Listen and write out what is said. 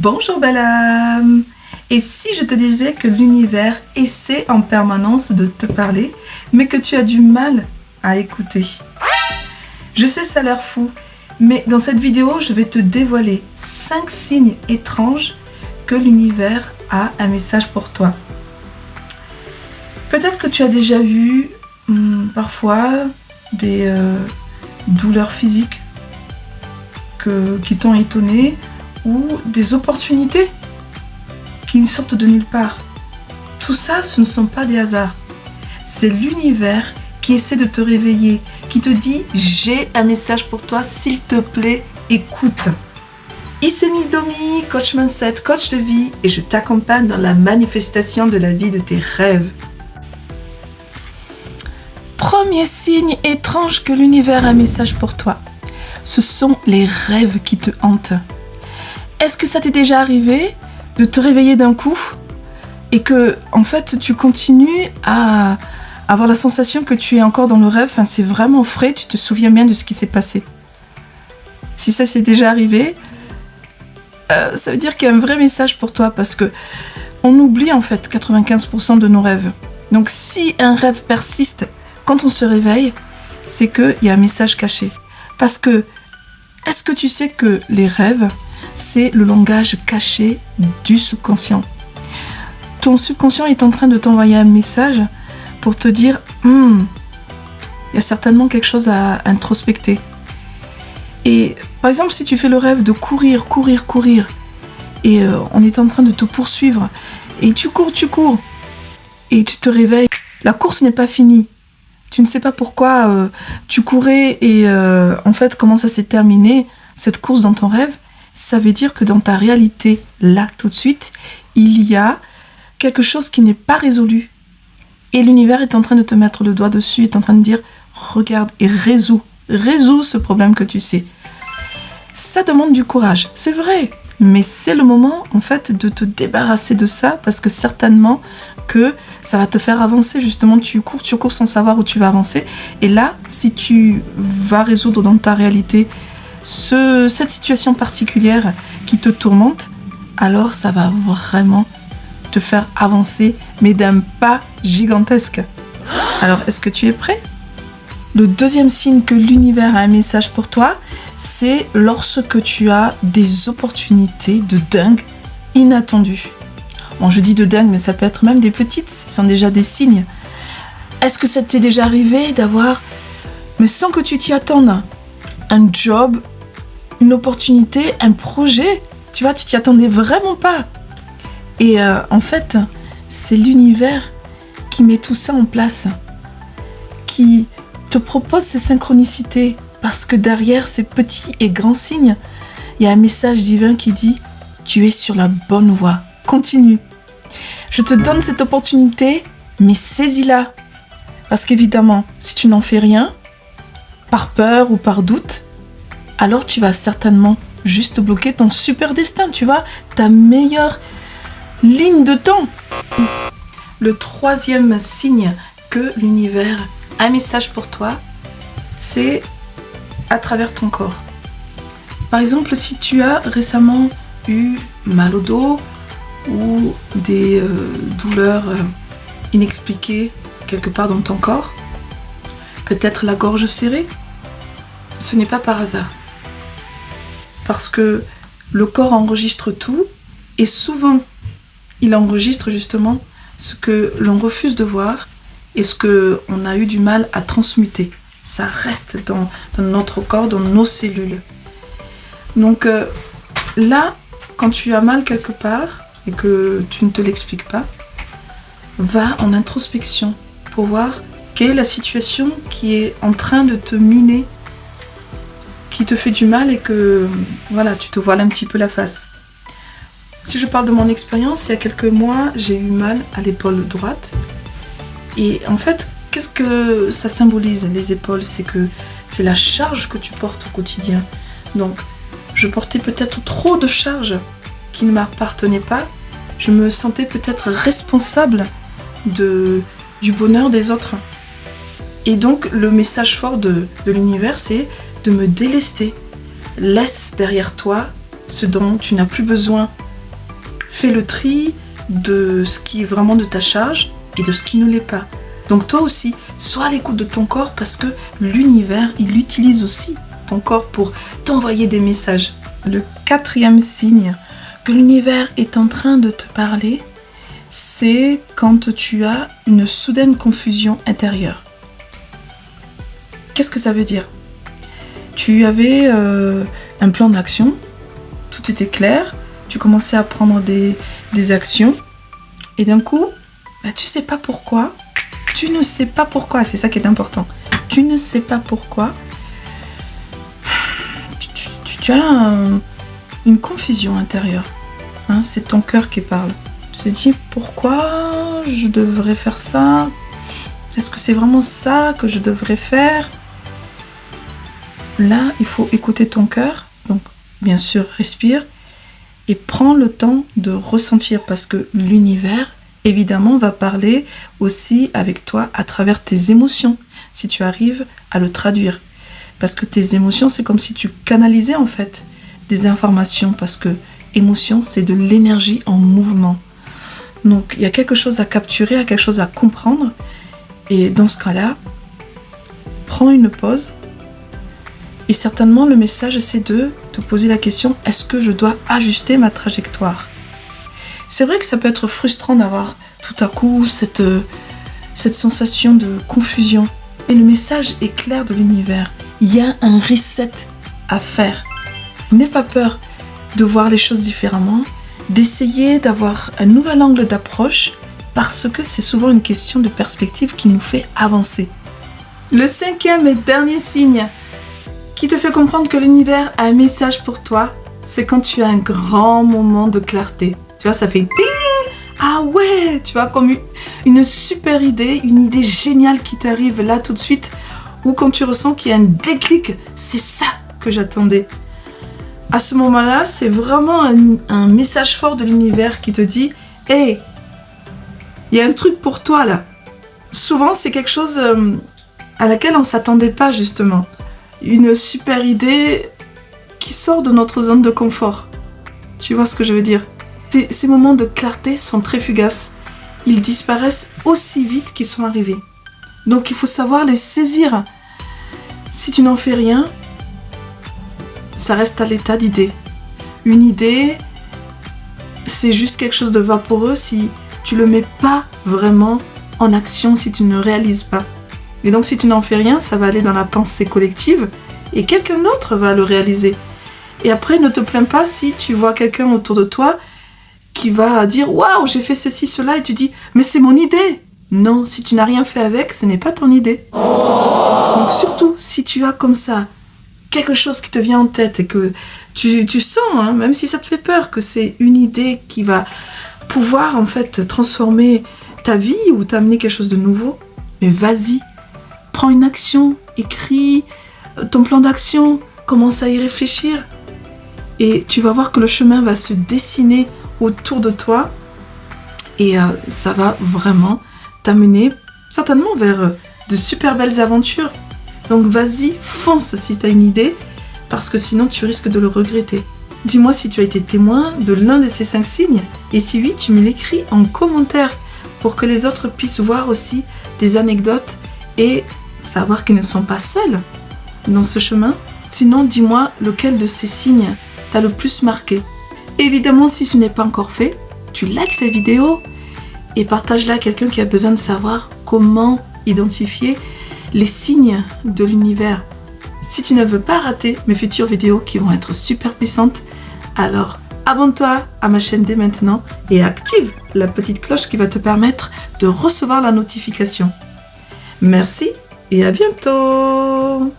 Bonjour belle âme. Et si je te disais que l'univers essaie en permanence de te parler, mais que tu as du mal à écouter? Je sais, ça a l'air fou, mais dans cette vidéo, je vais te dévoiler 5 signes étranges que l'univers a un message pour toi. Peut-être que tu as déjà vu parfois des douleurs physiques qui t'ont étonné, ou des opportunités qui sortent de nulle part. Tout ça, ce ne sont pas des hasards. C'est l'univers qui essaie de te réveiller, qui te dit « J'ai un message pour toi, s'il te plaît, écoute ». Ici Miss Domi, coach mindset, coach de vie, et je t'accompagne dans la manifestation de la vie de tes rêves. Premier signe étrange que l'univers a un message pour toi. Ce sont les rêves qui te hantent. Est-ce que ça t'est déjà arrivé de te réveiller d'un coup et que, en fait, tu continues à avoir la sensation que tu es encore dans le rêve, enfin, c'est vraiment frais, tu te souviens bien de ce qui s'est passé? Si ça s'est déjà arrivé, ça veut dire qu'il y a un vrai message pour toi, parce que on oublie en fait 95% de nos rêves. Donc si un rêve persiste quand on se réveille, c'est qu'il y a un message caché. Parce que, est-ce que tu sais que les rêves, c'est le langage caché du subconscient? Ton subconscient est en train de t'envoyer un message pour te dire il y a certainement quelque chose à introspecter. Et par exemple, si tu fais le rêve de courir, et on est en train de te poursuivre, et tu cours, et tu te réveilles, la course n'est pas finie. Tu ne sais pas pourquoi tu courais et en fait comment ça s'est terminé, cette course dans ton rêve. Ça veut dire que dans ta réalité, là, tout de suite, il y a quelque chose qui n'est pas résolu. Et l'univers est en train de te mettre le doigt dessus, est en train de dire, regarde et résous ce problème que tu sais. Ça demande du courage, c'est vrai, mais c'est le moment, en fait, de te débarrasser de ça, parce que certainement que ça va te faire avancer. Justement, tu cours sans savoir où tu vas avancer. Et là, si tu vas résoudre dans ta réalité cette situation particulière qui te tourmente, alors ça va vraiment te faire avancer, mais d'un pas gigantesque. Alors, est-ce que tu es prêt? Le deuxième signe que l'univers a un message pour toi, c'est lorsque tu as des opportunités de dingue inattendues. Bon, je dis de dingue, mais ça peut être même des petites, ce sont déjà des signes. Est-ce que ça t'est déjà arrivé d'avoir, mais sans que tu t'y attendes, un job, une opportunité, un projet, tu vois, tu t'y attendais vraiment pas. Et en fait, c'est l'univers qui met tout ça en place, qui te propose ces synchronicités, parce que derrière ces petits et grands signes, il y a un message divin qui dit « Tu es sur la bonne voie, continue. Je te donne cette opportunité, mais saisis-la. » Parce qu'évidemment, si tu n'en fais rien, par peur ou par doute, alors tu vas certainement juste bloquer ton super destin, tu vois, ta meilleure ligne de temps. Le troisième signe que l'univers a un message pour toi, c'est à travers ton corps. Par exemple, si tu as récemment eu mal au dos ou des douleurs inexpliquées quelque part dans ton corps, peut-être la gorge serrée, ce n'est pas par hasard. Parce que le corps enregistre tout, et souvent, il enregistre justement ce que l'on refuse de voir et ce qu'on a eu du mal à transmuter. Ça reste dans notre corps, dans nos cellules. Donc là, quand tu as mal quelque part et que tu ne te l'expliques pas, va en introspection pour voir quelle est la situation qui est en train de te miner, qui te fait du mal et que voilà, tu te voiles un petit peu la face. Si je parle de mon expérience, il y a quelques mois, j'ai eu mal à l'épaule droite. Et en fait, qu'est-ce que ça symbolise, les épaules? C'est la charge que tu portes au quotidien. Donc, je portais peut-être trop de charges qui ne m'appartenaient pas. Je me sentais peut-être responsable du bonheur des autres. Et donc, le message fort de l'univers, c'est de me délester. Laisse derrière toi ce dont tu n'as plus besoin Fais le tri de ce qui est vraiment de ta charge et de ce qui ne l'est pas. Donc toi aussi, sois à l'écoute de ton corps parce que l'univers, il utilise aussi ton corps pour t'envoyer des messages. Le 4e signe que l'univers est en train de te parler, c'est quand tu as une soudaine confusion intérieure. Qu'est-ce que ça veut dire ? Tu avais un plan d'action, tout était clair, tu commençais à prendre des actions et d'un coup, tu ne sais pas pourquoi, c'est ça qui est important. Tu ne sais pas pourquoi, tu as une confusion intérieure. Hein, c'est ton cœur qui parle. Tu te dis pourquoi je devrais faire ça ? Est-ce que c'est vraiment ça que je devrais faire ? Là, il faut écouter ton cœur. Donc, bien sûr, respire et prends le temps de ressentir parce que l'univers, évidemment, va parler aussi avec toi à travers tes émotions, si tu arrives à le traduire. Parce que tes émotions, c'est comme si tu canalisais en fait des informations parce que émotion, c'est de l'énergie en mouvement. Donc, il y a quelque chose à capturer, il y a quelque chose à comprendre. Et dans ce cas-là, prends une pause. Et certainement, le message, c'est de te poser la question, est-ce que je dois ajuster ma trajectoire ? C'est vrai que ça peut être frustrant d'avoir tout à coup cette sensation de confusion. Et le message est clair de l'univers. Il y a un reset à faire. N'aie pas peur de voir les choses différemment, d'essayer d'avoir un nouvel angle d'approche, parce que c'est souvent une question de perspective qui nous fait avancer. Le 5e et dernier signe qui te fait comprendre que l'univers a un message pour toi, c'est quand tu as un grand moment de clarté. Tu vois, ça fait ding! Ah ouais! Tu vois, comme une super idée, une idée géniale qui t'arrive là tout de suite, ou quand tu ressens qu'il y a un déclic, c'est ça que j'attendais. À ce moment-là, c'est vraiment un message fort de l'univers qui te dit « Hey, il y a un truc pour toi là !» Souvent, c'est quelque chose à laquelle on ne s'attendait pas justement. Une super idée qui sort de notre zone de confort. Tu vois ce que je veux dire ? Ces moments de clarté sont très fugaces. Ils disparaissent aussi vite qu'ils sont arrivés. Donc il faut savoir les saisir. Si tu n'en fais rien, ça reste à l'état d'idée. Une idée, c'est juste quelque chose de vaporeux si tu ne le mets pas vraiment en action, si tu ne réalises pas. Et donc si tu n'en fais rien, ça va aller dans la pensée collective et quelqu'un d'autre va le réaliser. Et après, ne te plains pas si tu vois quelqu'un autour de toi qui va dire « Waouh, j'ai fait ceci, cela » et tu dis « Mais c'est mon idée !» Non, si tu n'as rien fait avec, ce n'est pas ton idée. Donc surtout, si tu as comme ça quelque chose qui te vient en tête et que tu sens, hein, même si ça te fait peur, que c'est une idée qui va pouvoir en fait transformer ta vie ou t'amener quelque chose de nouveau, mais vas-y, prends une action, écris ton plan d'action, commence à y réfléchir et tu vas voir que le chemin va se dessiner autour de toi et ça va vraiment t'amener certainement vers de super belles aventures. Donc vas-y, fonce si tu as une idée, parce que sinon tu risques de le regretter. Dis-moi si tu as été témoin de l'un de ces 5 signes, et si oui, tu me l'écris en commentaire pour que les autres puissent voir aussi des anecdotes et savoir qu'ils ne sont pas seuls dans ce chemin. Sinon, dis-moi lequel de ces signes t'a le plus marqué. Évidemment, si ce n'est pas encore fait, tu likes cette vidéo et partage-la à quelqu'un qui a besoin de savoir comment identifier les signes de l'univers. Si tu ne veux pas rater mes futures vidéos qui vont être super puissantes, alors abonne-toi à ma chaîne dès maintenant et active la petite cloche qui va te permettre de recevoir la notification. Merci et à bientôt!